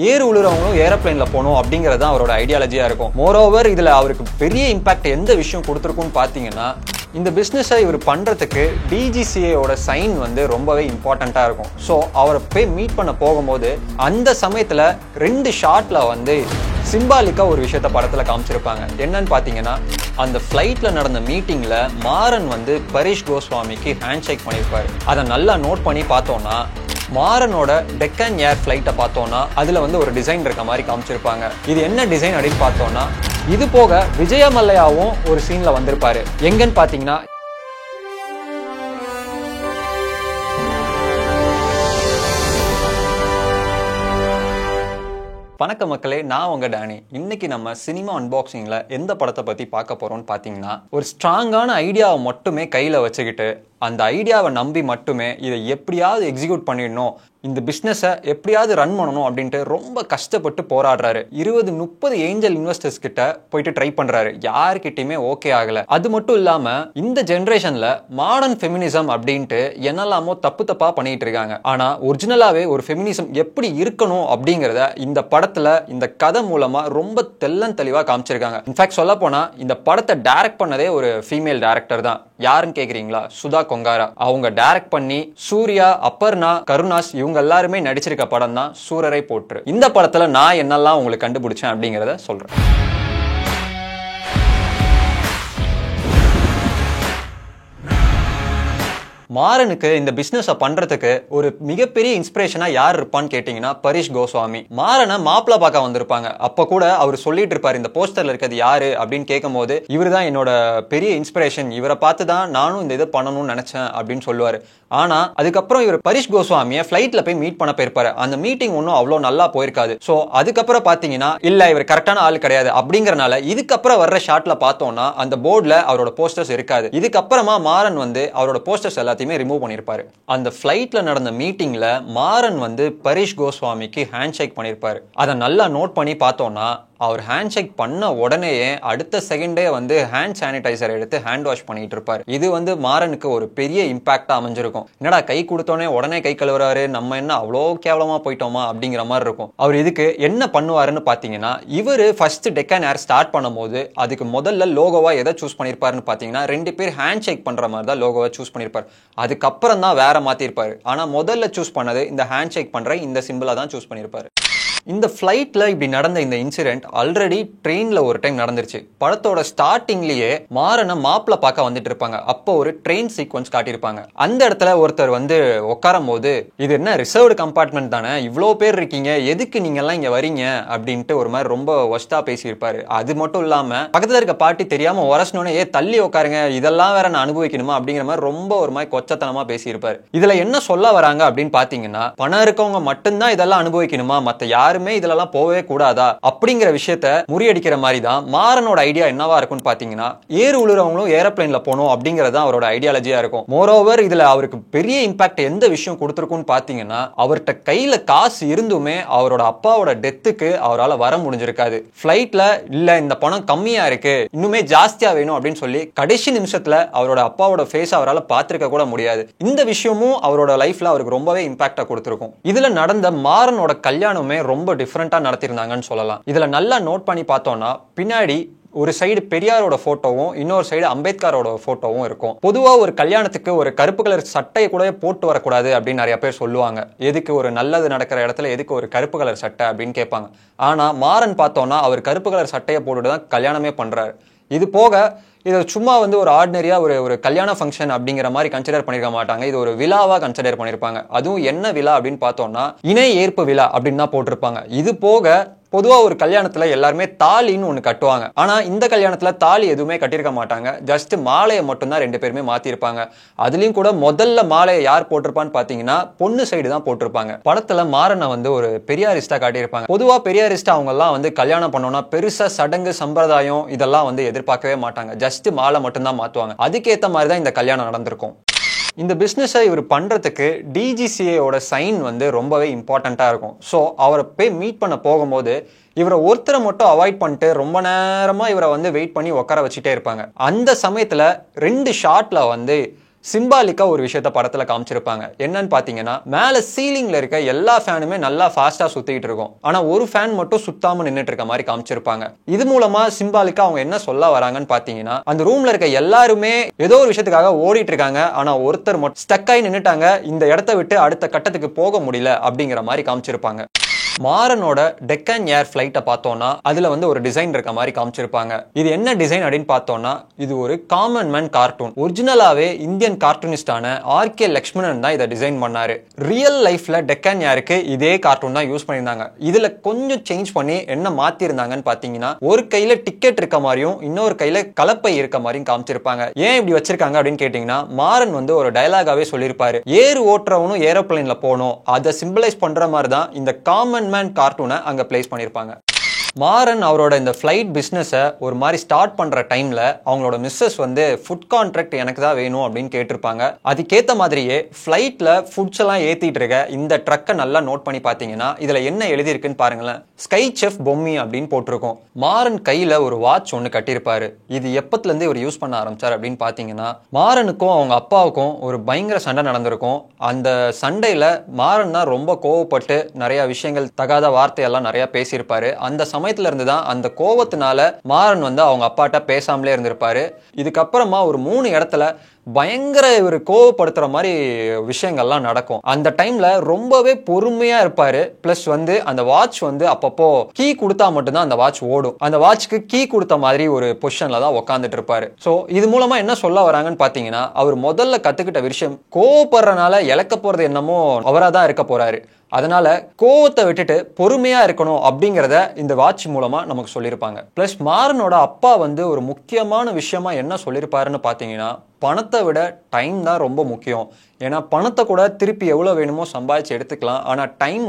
ஏறு உழுறவங்களும் ஏரோப்ளைன்ல போகணும் அப்படிங்கிறது தான் அவரோட ஐடியாலஜியா இருக்கும். மோரோவர் இதுல அவருக்கு பெரிய இம்பாக்ட் எந்த விஷயம் கொடுத்துருக்குன்னு பாத்தீங்கன்னா, இந்த பிசினஸை இவர் பண்றதுக்கு டிஜிசிஏயோட சைன் வந்து ரொம்பவே இம்பார்ட்டண்டா இருக்கும். ஸோ அவரை போய் மீட் பண்ண போகும்போது அந்த சமயத்துல 2 ஷாட்ல வந்து சிம்பாலிக்கா ஒரு விஷயத்த படத்துல காமிச்சிருப்பாங்க. என்னன்னு பாத்தீங்கன்னா, அந்த ஃபிளைட்ல நடந்த மீட்டிங்ல மாறன் வந்து பரிஷ் கோஸ்வாமிக்கு ஹேண்ட் ஷேக் பண்ணியிருப்பாரு. அதை நல்லா நோட் பண்ணி பார்த்தோம்னா, மாறனோட டெக்கன் ஏர் ஃபிளைட்டை பார்த்தோம்னா அதுல வந்து ஒரு டிசைன் இருக்க மாதிரி காமிச்சிருப்பாங்க. இது என்ன டிசைன் அப்படின்னு பார்த்தோம்னா, இது போக விஜய மல்லையாவும் ஒரு சீன்ல வந்திருப்பாரு. எங்கன்னு பாத்தீங்கன்னா, வணக்கம் மக்களே, நான் உங்க டேனி. இன்னைக்கு நம்ம சினிமா அன்பாக்சிங்ல எந்த படத்தை பத்தி பார்க்க போறோம்னு பாத்தீங்கன்னா, ஒரு ஸ்ட்ராங்கான ஐடியாவை மட்டுமே கையில வச்சுக்கிட்டு அந்த ஐடியாவை நம்பி மட்டுமே இதை எப்படியாவது எக்ஸிக்யூட் பண்ணிடணும், இந்த பிசினஸை எப்படியாவது ரன் பண்ணணும் அப்படின்ட்டு ரொம்ப கஷ்டப்பட்டு போராடுறாரு. 20-30 ஏஞ்சல் இன்வெஸ்டர்ஸ் கிட்ட போயிட்டு ட்ரை பண்றாரு. யாருக்கிட்டையுமே ஓகே ஆகல. அது மட்டும் இல்லாம இந்த ஜெனரேஷன்ல மாடர்ன் ஃபெமினிசம் அப்படின்ட்டு என்னெல்லாமோ தப்பா பண்ணிட்டு இருக்காங்க. ஆனா ஒரிஜினலாவே ஒரு ஃபெமினிசம் எப்படி இருக்கணும் அப்படிங்கறத இந்த படத்துல இந்த கதை மூலமா ரொம்ப தெளிவா காமிச்சிருக்காங்க. இன்ஃபேக்ட் சொல்ல போனா இந்த படத்தை டைரக்ட் பண்ணதே ஒரு ஃபீமேல் டைரக்டர் தான். யாருன்னு கேக்குறீங்களா? சுதா கொங்காரா. அவங்க டைரக்ட் பண்ணி சூர்யா, அப்பர்ணா, கருணாஸ் இவங்க எல்லாருமே நடிச்சிருக்க படம் தான் சூரரை போற்று. இந்த படத்துல நான் என்னெல்லாம் உங்களுக்கு கண்டுபிடிச்சேன் அப்படிங்கறத சொல்றேன். மாறனுக்கு இந்த பிசினஸ் பண்றதுக்கு ஒரு மிகப்பெரிய இன்ஸ்பிரேஷனா யார் இருப்பான்னு கேட்டீங்கன்னா, பரிஷ் கோஸ்வாமி. மாறனை மாப்பிள்ள பார்க்க வந்திருப்பாங்க. அப்ப கூட அவர் சொல்லிட்டு இருப்பாரு, இந்த போஸ்டர்ல இருக்கிறது யாரு அப்படின்னு கேட்கும் போது, இவரு தான் என்னோட பெரிய இன்ஸ்பிரேஷன், இவரை பார்த்து தான் நானும் இந்த இதை பண்ணணும்னு நினைச்சேன் அப்படின்னு சொல்லுவாரு. ஆனா அதுக்கப்புறம் இவர் பரிஷ் கோஸ்வாமியை ஃபிளைட்ல போய் மீட் பண்ண போயிருப்பாரு. அந்த மீட்டிங் ஒன்னும் அவ்வளவு நல்லா போயிருக்காது. சோ அதுக்கப்புறம் பாத்தீங்கன்னா, இல்ல இவர் கரெக்டான ஆள் கிடையாது அப்படிங்கறனால இதுக்கப்புறம் வர்ற ஷாட்ல பார்த்தோம்னா அந்த போர்டுல அவரோட போஸ்டர்ஸ் இருக்காது. இதுக்கப்புறமா மாறன் வந்து அவரோட போஸ்டர்ஸ் எல்லாத்தையுமே ரிமூவ் பண்ணிருப்பாரு. அந்த ஃபிளைட்ல நடந்த மீட்டிங்ல மாறன் வந்து பரிஷ் கோஸ்வாமிக்கு ஹேண்ட் ஷேக் பண்ணிருப்பாரு. அதை நல்லா நோட் பண்ணி பார்த்தோம்னா, அவர் ஹேண்ட் ஷேக் பண்ண உடனேயே அடுத்த செகண்டே வந்து ஹேண்ட் சானிடைசர் எடுத்து ஹேண்ட் வாஷ் பண்ணிட்டு இருப்பாரு. இது வந்து மாறனுக்கு ஒரு பெரிய இம்பாக்டா அமைஞ்சிருக்கும். என்னடா கை கொடுத்தோன்னே உடனே கை கழுவுறாரு, நம்ம என்ன அவ்வளோ கேவலமா போயிட்டோமா அப்படிங்கிற மாதிரி இருக்கும். அவர் இதுக்கு என்ன பண்ணுவாருன்னு பாத்தீங்கன்னா, இவரு ஃபர்ஸ்ட் டெக்கன் ஏர் ஸ்டார்ட் பண்ணும்போது அதுக்கு முதல்ல லோகோவா எதை சூஸ் பண்ணிருப்பாருன்னு பாத்தீங்கன்னா, 2 பேர் ஹேண்ட் ஷேக் பண்ற மாதிரி தான் லோகோவா சூஸ் பண்ணிருப்பாரு. அதுக்கப்புறம் தான் வேற மாத்திருப்பாரு. ஆனா முதல்ல சூஸ் பண்ணது இந்த ஹேண்ட் ஷேக் பண்ற இந்த சிம்பிளா தான் சூஸ் பண்ணிருப்பாரு. இந்த ஃபிளைட்ல இப்படி நடந்த இந்த இன்சிடென்ட் ஆல்ரெடி ட்ரெயின்ல ஒரு டைம் நடந்துருச்சு. படத்தோட ஸ்டார்டிங்லயே மாறனை மாப்பிள்ள பார்க்க வந்துட்டு இருப்பாங்க. அப்போ ஒரு ட்ரெயின் சீக்வன்ஸ் காட்டியிருப்பாங்க. அந்த இடத்துல ஒருத்தர் வந்து உட்காரும் போது, இது என்ன ரிசர்வ்டு கம்பார்ட்மெண்ட் தானே, இவ்வளோ பேர் இருக்கீங்க, எதுக்கு நீங்க எல்லாம் இங்க வரீங்க அப்படின்ட்டு ஒரு மாதிரி ரொம்ப ஒஸ்டா பேசியிருப்பாரு. அது மட்டும் இல்லாம பக்கத்துல இருக்க பாட்டி தெரியாம உரசனோன்னே, தள்ளி உட்காருங்க, இதெல்லாம் வேற நான் அனுபவிக்கணுமா அப்படிங்கிற மாதிரி ரொம்ப ஒரு மாதிரி கொச்சத்தனமா பேசியிருப்பாரு. இதுல என்ன சொல்ல வராங்க அப்படின்னு பாத்தீங்கன்னா, பணம் இருக்கவங்க மட்டும்தான் இதெல்லாம் அனுபவிக்கணுமா, மத்த யாருமே இதெல்லாம் போகவே கூடாதா அப்படிங்கிற விஷயத்த முறியடிக்கிற மாதிரி தான் மாறனோட ஐடியா என்னவா இருக்கும்னு பாத்தீங்கன்னா, ஏறு உழுறவங்களும் ஏரோப்ளைன்ல போகணும் அப்படிங்கறது அவரோட ஐடியாலஜியா இருக்கும். மோரோவர் இதுல அவருக்கு பெரிய இம்பாக்ட் எந்த விஷயம் கொடுத்துருக்குன்னு பாத்தீங்கன்னா, அவர்கிட்ட கையில காசு இருந்துமே அவரோட அப்பாவோட டெத்துக்கு அவரால் வர முடிஞ்சிருக்காது. ஃபிளைட்ல இல்ல இந்த பணம் கம்மியா இருக்கு, இன்னுமே ஜாஸ்தியா வேணும் அப்படின்னு சொல்லி கடைசி நிமிஷத்துல அவரோட அப்பாவோட ஃபேஸ் அவரால் பார்த்திருக்க கூட முடியாது. இந்த விஷயமும் அவரோட லைஃப்ல அவருக்கு ரொம்பவே இம்பாக்டா கொடுத்திருக்கும். இதுல நடந்த மாறனோட கல்யாணமே ரொம்ப டிஃபரெண்டா நடத்திருந்தாங்கன்னு சொல்லலாம். இதுல நல்லா நோட் பண்ணி பார்த்தோம்னா, பின்னாடி ஒரு சைடு பெரியாரோட போட்டோவும் இன்னொரு சைடு அம்பேத்கரோட போட்டோவும் இருக்கும். பொதுவா ஒரு கல்யாணத்துக்கு ஒரு கருப்பு கலர் சட்டையை கூட போட்டு வரக்கூடாது அப்படின்னு நிறைய பேர் சொல்லுவாங்க. எதுக்கு ஒரு நல்லது நடக்கிற இடத்துல எதுக்கு ஒரு கருப்பு கலர் சட்டை அப்படின்னு கேட்பாங்க. ஆனா மாறன் பார்த்தோம்னா அவர் கருப்பு கலர் சட்டையை போட்டுட்டு தான் கல்யாணமே பண்றாரு. இது போக இதை சும்மா வந்து ஒரு ஆர்டினரியா ஒரு கல்யாண ஃபங்க்ஷன் அப்படிங்கிற மாதிரி கன்சிடர் பண்ணிருக்க மாட்டாங்க. இது ஒரு விழாவா கன்சிடர் பண்ணிருப்பாங்க. அதுவும் என்ன விழா அப்படின்னு பார்த்தோம்னா, இணை ஏற்பு விழா அப்படின்னு தான் போட்டிருப்பாங்க. இது போக பொதுவா ஒரு கல்யாணத்துல எல்லாருமே தாலின்னு ஒண்ணு கட்டுவாங்க. ஆனா இந்த கல்யாணத்துல தாலி எதுவுமே கட்டிருக்க மாட்டாங்க. ஜஸ்ட் மாலையை மட்டும் தான் 2 பேருமே மாத்திருப்பாங்க. அதுலயும் கூட முதல்ல மாலையை யார் போட்டிருப்பான்னு பாத்தீங்கன்னா, பொண்ணு சைடு தான் போட்டிருப்பாங்க. படத்துல மாறனை வந்து ஒரு பெரியாரிஸ்டா காட்டியிருப்பாங்க. பொதுவா பெரியாரிஸ்டா அவங்க எல்லாம் வந்து கல்யாணம் பண்ணோம்னா பெருசா சடங்கு சம்பிரதாயம் இதெல்லாம் வந்து எதிர்பார்க்கவே மாட்டாங்க. ஜஸ்ட் மாலை மட்டும் தான் மாத்துவாங்க. அதுக்கேத்த மாதிரி தான் இந்த கல்யாணம் நடந்திருக்கும். இந்த பிசினஸை இவர் பண்றதுக்கு டிஜிசிஏயோட சைன் வந்து ரொம்பவே இம்பார்ட்டண்டா இருக்கும். ஸோ அவரை போய் மீட் பண்ண போகும்போது இவரை ஒருத்தரை மட்டும் அவாய்ட் பண்ணிட்டு ரொம்ப நேரமா இவரை வந்து வெயிட் பண்ணி உட்கார வச்சுட்டே இருப்பாங்க. அந்த சமயத்துல 2 ஷாட்ல வந்து சிம்பாலிக்கா ஒரு விஷயத்த படத்துல காமிச்சிருப்பாங்க. என்னன்னு பாத்தீங்கன்னா, மேல சீலிங்ல இருக்க எல்லா ஃபேனுமே நல்லா ஃபாஸ்டா சுத்திட்டு இருக்கும். ஆனா ஒரு ஃபேன் மட்டும் சுத்தாம நின்னுட்டு இருக்க மாதிரி காமிச்சிருப்பாங்க. இது மூலமா சிம்பாலிக்கா அவங்க என்ன சொல்ல வராங்கன்னு பாத்தீங்கன்னா, அந்த ரூம்ல இருக்க எல்லாருமே ஏதோ ஒரு விஷயத்துக்காக ஓடிட்டு இருக்காங்க. ஆனா ஒருத்தர் மட்டும் ஸ்டக் ஆகி நின்னுட்டாங்க. இந்த இடத்தை விட்டு அடுத்த கட்டத்துக்கு போக முடியல அப்படிங்கிற மாதிரி காமிச்சிருப்பாங்க. மாறனோட டெக்கன் ஏர் ஃபிளைட்டை பார்த்தோம்னா அதுல வந்து ஒரு டிசைன் இருக்க மாதிரி காமிச்சிருப்பாங்க. இது என்ன டிசைன் அப்படின்னு பார்த்தோம்னா, இது ஒரு காமன் மேன் கார்ட்டூன். ஒரிஜினலாவே இந்தியன் கார்ட்டூனிஸ்டான ஆர்கே லக்ஷ்மணன் தான் இதை டிசைன் பண்ணாரு. ரியல் லைஃப்ல டெக்கன் ஏருக்கு இதே கார்ட்டூன் தான் யூஸ் பண்ணியிருந்தாங்க. இதுல கொஞ்சம் சேஞ்ச் பண்ணி என்ன மாத்தி இருந்தாங்கன்னு பாத்தீங்கன்னா, ஒரு கையில டிக்கெட் இருக்க மாதிரியும் இன்னொரு கையில கலப்பை இருக்க மாதிரியும் காமிச்சிருப்பாங்க. ஏன் இப்படி வச்சிருக்காங்க அப்படின்னு கேட்டீங்கன்னா, மாறன் வந்து ஒரு டயலாகாவே சொல்லியிருப்பாரு, ஏறு ஓட்டுறவனும் ஏரோப்ளேன்ல போகணும், அதை சிம்பிளைஸ் பண்ற மாதிரி தான் இந்த காமன் மேன் கார்ட்டூனை அங்க பிளேஸ் பண்ணிருப்பாங்க. மாறன் அவரோட இந்த ஃப்ளைட் பிஸ்னஸை ஒரு மாதிரி ஸ்டார்ட் பண்ற டைம்ல அவங்களோட மிஸ்ஸஸ் வந்து ஃபுட் கான்ட்ராக்ட் எனக்கு தான் வேணும் அப்படின்னு கேட்டிருப்பாங்க. அதுக்கேற்ற மாதிரியே ஃப்ளைட்ல ஃபுட்ஸ் எல்லாம் ஏத்திட்டு இருக்க இந்த ட்ரக்கை நல்லா நோட் பண்ணி பார்த்தீங்கன்னா இதுல என்ன எழுதியிருக்குன்னு பாருங்களேன். ஸ்கை செஃப் பொம்மி அப்படின்னு போட்டிருக்கோம். மாறன் கையில ஒரு வாட்ச் ஒன்று கட்டியிருப்பாரு. இது எப்பத்துல இருந்து இவர் யூஸ் பண்ண ஆரம்பிச்சார் அப்படின்னு பார்த்தீங்கன்னா, மாறனுக்கும் அவங்க அப்பாவுக்கும் ஒரு பயங்கர சண்டை நடந்திருக்கும். அந்த சண்டையில மாறன் தான் ரொம்ப கோவப்பட்டு நிறைய விஷயங்கள் தகாத வார்த்தையெல்லாம் நிறைய பேசியிருப்பாரு. அந்த சமயத்துல இருந்து தான் அந்த கோவத்தினால மாறன் வந்து அவங்க அப்பாட்ட பேசாமலே இருந்திருப்பாரு. இதுக்கப்புறமா ஒரு 3 இடத்துல பயங்கர இவர் கோவப்படுத்துற மாதிரி விஷயங்கள்லாம் நடக்கும். அந்த டைம்ல ரொம்பவே பொறுமையா இருப்பாரு. பிளஸ் வந்து அந்த வாட்ச் வந்து அப்பப்போ கீ கொடுத்தா மட்டும்தான் அந்த வாட்ச் ஓடும். அந்த வாட்ச்க்கு கீ கொடுத்த மாதிரி ஒரு பொசிஷன்ல தான் உட்காந்துட்டு இருப்பாரு. சோ இது மூலமா என்ன சொல்ல வராங்கன்னு பாத்தீங்கன்னா, அவர் முதல்ல கத்துக்கிட்ட விஷயம், கோவப்படுறதுனால இழக்க போறது என்னமோ அவரா தான் இருக்க போறாரு. அதனால கோவத்தை விட்டுட்டு பொறுமையா இருக்கணும் அப்படிங்கிறத இந்த வாட்ச் மூலமா நமக்கு சொல்லியிருப்பாங்க. பிளஸ் மாறனோட அப்பா வந்து ஒரு முக்கியமான விஷயமா என்ன சொல்லியிருப்பாருன்னு பாத்தீங்கன்னா, பணத்தை விட டைம் தான் ரொம்ப முக்கியம். ஏன்னா பணத்தை கூட திருப்பி எவ்வளவு வேணுமோ சம்பாதிச்சு எடுத்துக்கலாம். ஆனா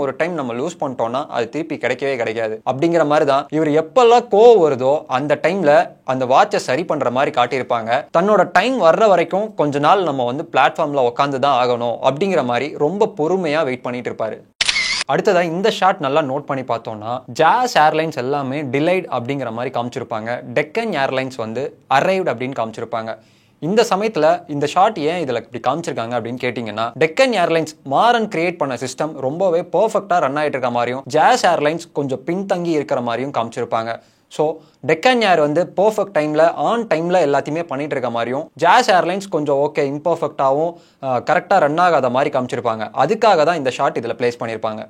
ஒரு டைம் நம்ம லூஸ் பண்ணிட்டோம்னா அது திருப்பி கிடைக்கவே கிடைக்காது. அப்படிங்கிற மாதிரி தான் இவர் எப்பெல்லாம் கோவம் வருதோ அந்த டைம்ல அந்த வாட்சை சரி பண்ற மாதிரி காட்டியிருப்பாங்க. தன்னோட டைம் வர்ற வரைக்கும் கொஞ்ச நாள் நம்ம வந்து பிளாட்ஃபார்ம்ல உட்காந்து தான் ஆகணும் அப்படிங்கிற மாதிரி ரொம்ப பொறுமையா வெயிட் பண்ணிட்டு இருப்பாரு. அடுத்ததா இந்த ஷாட் நல்லா நோட் பண்ணி பார்த்தோம்னா, ஜாஸ் ஏர்லைன்ஸ் எல்லாமே டிலைட் அப்படிங்கிற மாதிரி காமிச்சிருப்பாங்க. டெக்கன் ஏர்லைன்ஸ் வந்து அரைவ்ட் அப்படின்னு காமிச்சிருப்பாங்க. இந்த சமயத்துல இந்த ஷாட் ஏன் இதுல இப்படி காமிச்சிருக்காங்க அப்படின்னு கேட்டீங்கன்னா, டெக்கன் ஏர்லைன்ஸ் மாறன் கிரியேட் பண்ண சிஸ்டம் ரொம்பவே பெர்ஃபெக்ட்டா ரன் ஆயிட்டு இருக்க மாதிரியும், ஜாஸ் ஏர்லைன்ஸ் கொஞ்சம் பின்தங்கி இருக்கிற மாதிரியும் காமிச்சிருப்பாங்க. ஸோ டெக்கன் ஏர் வந்து பெர்ஃபெக்ட் டைம்ல ஆன் டைம்ல எல்லாத்தையுமே பண்ணிட்டு இருக்க மாதிரியும், ஜாஸ் ஏர்லைன்ஸ் கொஞ்சம் ஓகே இம்பர்ஃபெக்டாகவும் கரெக்டாக ரன் ஆகாத மாதிரி காமிச்சிருப்பாங்க. அதுக்காக தான் இந்த ஷாட் இதில் பிளேஸ் பண்ணியிருப்பாங்க.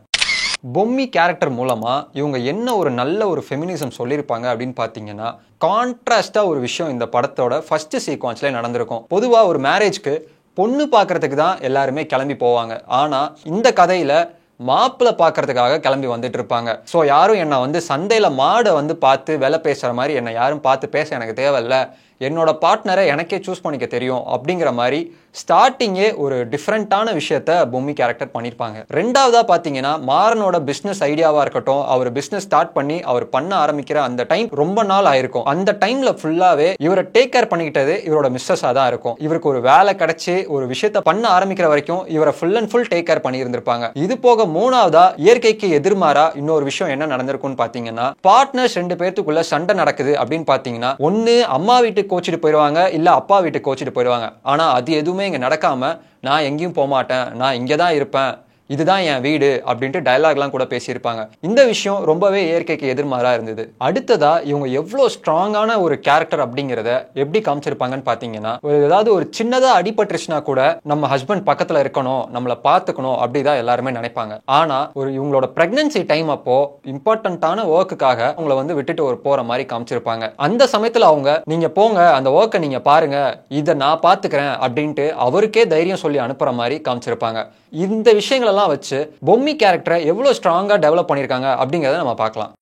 பொம்மி கேரக்டர் மூலமா இவங்க என்ன ஒரு நல்ல ஒரு ஃபெமினிசம் சொல்லியிருப்பாங்க அப்படின்னு பார்த்தீங்கன்னா, கான்ட்ராஸ்டா ஒரு விஷயம் இந்த படத்தோட ஃபர்ஸ்ட் சீக்வன்ஸ்ல நடந்திருக்கும். பொதுவாக ஒரு மேரேஜ்க்கு பொண்ணு பார்க்கறதுக்கு தான் எல்லாருமே கிளம்பி போவாங்க. ஆனா இந்த கதையில மாப்பிள்ளை பார்க்கறதுக்காக கிளம்பி வந்துட்டு இருப்பாங்க. ஸோ யாரும் என்னை வந்து சந்தையில மாடை வந்து பார்த்து விலை பேசுற மாதிரி என்னை யாரும் பார்த்து பேச எனக்கு தேவையில்ல, என்னோட பார்ட்னரை எனக்கே சூஸ் பண்ணிக்க தெரியும் அப்படிங்கிற மாதிரி ஸ்டார்டிங்கே ஒரு டிஃப்ரெண்டான விஷயத்த பொம்மி கேரக்டர் பண்ணியிருப்பாங்க. ரெண்டாவதா பார்த்தீங்கன்னா, மாறனோட பிஸ்னஸ் ஐடியாவா இருக்கட்டும், அவர் பிஸ்னஸ் ஸ்டார்ட் பண்ணி அவர் பண்ண ஆரம்பிக்கிற அந்த டைம் ரொம்ப நாள் ஆயிருக்கும். அந்த டைம்ல ஃபுல்லாவே இவரை டேக் கேர் பண்ணிக்கிட்டது இவரோட மிஸ்ஸஸா தான் இருக்கும். இவருக்கு ஒரு வேலை கிடைச்சி ஒரு விஷயத்த பண்ண ஆரம்பிக்கிற வரைக்கும் இவரை full and full take care பண்ணி இருந்திருப்பாங்க. இது போக மூணாவதா இயற்கைக்கு எதிர்மாறா இன்னொரு விஷயம் என்ன நடந்திருக்கும்னு பார்த்தீங்கன்னா, பார்ட்னர்ஸ் 2 பேருக்குள்ள சண்டை நடக்குது அப்படின்னு பார்த்தீங்கன்னா, ஒன்னு அம்மா வீட்டுக்கு கோச்சிட்டு போயிடுவாங்க, இல்ல அப்பா வீட்டுக்கு கோச்சிட்டு போயிடுவாங்க. ஆனா அது எதுவுமே இங்க நடக்காம, நான் எங்கேயும் போக மாட்டேன், நான் இங்கே தான் இருப்பேன், இதுதான் என் வீடு அப்படின்ட்டு டயலாக்லாம் கூட பேசியிருப்பாங்க. இந்த விஷயம் ரொம்பவே இயற்கைக்கு எதிர்மாறா இருந்தது. அடுத்ததா இவங்க எவ்வளோ ஸ்ட்ராங்கான ஒரு கேரக்டர் அப்படிங்கிறத எப்படி காமிச்சிருப்பாங்கன்னு பார்த்தீங்கன்னா, ஏதாவது ஒரு சின்னதா அடிபட்டுருச்சுன்னா கூட நம்ம ஹஸ்பண்ட் பக்கத்துல இருக்கணும், நம்மளை பார்த்துக்கணும் அப்படிதான் எல்லாருமே நினைப்பாங்க. ஆனா இவங்களோட பிரெக்னன்சி டைம் அப்போ இம்பார்ட்டன்டான ஒர்க்குக்காக அவங்கள வந்து விட்டுட்டு போற மாதிரி காமிச்சிருப்பாங்க. அந்த சமயத்துல அவங்க, நீங்க போங்க அந்த ஒர்க்கை நீங்க பாருங்க, இதை நான் பார்த்துக்கிறேன் அப்படின்ட்டு அவருக்கே தைரியம் சொல்லி அனுப்புற மாதிரி காமிச்சிருப்பாங்க. இந்த விஷயங்கள் வச்சு பொம்மி கேரக்டரை எவ்வளவு ஸ்ட்ராங்கா டெவலப் பண்ணிருக்காங்க அப்படிங்கறத நம்ம பார்க்கலாம்.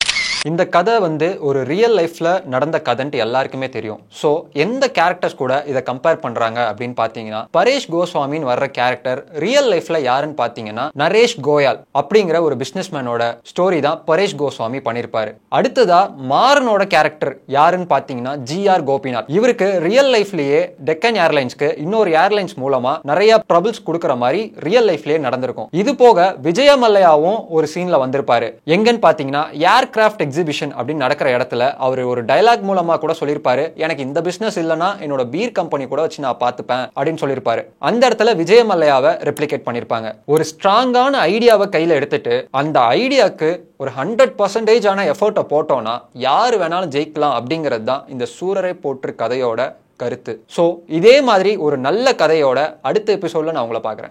இந்த கதை வந்து ஒரு ரியல் லைஃப்ல நடந்த கதைன்ட்டு எல்லாருக்குமே தெரியும். ஸோ எந்த கேரக்டர்ஸ் கூட இதை கம்பேர் பண்றாங்க அப்படின்னு பார்த்தீங்கன்னா, பரேஷ் கோஸ்வாமின்னு வர்ற கேரக்டர் ரியல் லைஃப்ல யாருன்னு பார்த்தீங்கன்னா நரேஷ் கோயல் அப்படிங்கிற ஒரு பிசினஸ் மேனோட ஸ்டோரி தான் பரேஷ் கோஸ்வாமி பண்ணியிருப்பாரு. அடுத்ததா மாறனோட கேரக்டர் யாருன்னு பார்த்தீங்கன்னா GR கோபிநாத். இவருக்கு ரியல் லைஃப்லயே டெக்கன் ஏர்லைன்ஸ்க்கு இன்னொரு ஏர்லைன்ஸ் மூலமா நிறைய ட்ரபிள்ஸ் கொடுக்குற மாதிரி ரியல் லைஃப்லயே நடந்திருக்கும். இது போக விஜய மல்லையாவும் ஒரு சீன்ல வந்திருப்பாரு. எங்கன்னு பார்த்தீங்கன்னா ஏர்கிராஃப்ட் எக்ஸிபிஷன் அப்படின்னு நடக்கிற இடத்துல அவர் ஒரு டயலாக் மூலமா கூட சொல்லியிருப்பாரு, எனக்கு இந்த பிசினஸ் இல்லைன்னா என்னோட பீர் கம்பெனி கூட வச்சு நான் பார்த்துப்பேன் அப்படின்னு சொல்லியிருப்பாரு. அந்த இடத்துல விஜய மல்லையாவை ரெப்ளிகேட் பண்ணியிருப்பாங்க. ஒரு ஸ்ட்ராங்கான ஐடியாவை கையில எடுத்துட்டு அந்த ஐடியாவுக்கு ஒரு 100% ஆன எஃபர்ட்டை போட்டோம்னா யாரு வேணாலும் ஜெயிக்கலாம் அப்படிங்கிறது தான் இந்த சூரரை போற்று கதையோட கருத்து. ஸோ இதே மாதிரி ஒரு நல்ல கதையோட அடுத்த எபிசோட்ல நான் உங்களை பார்க்குறேன்.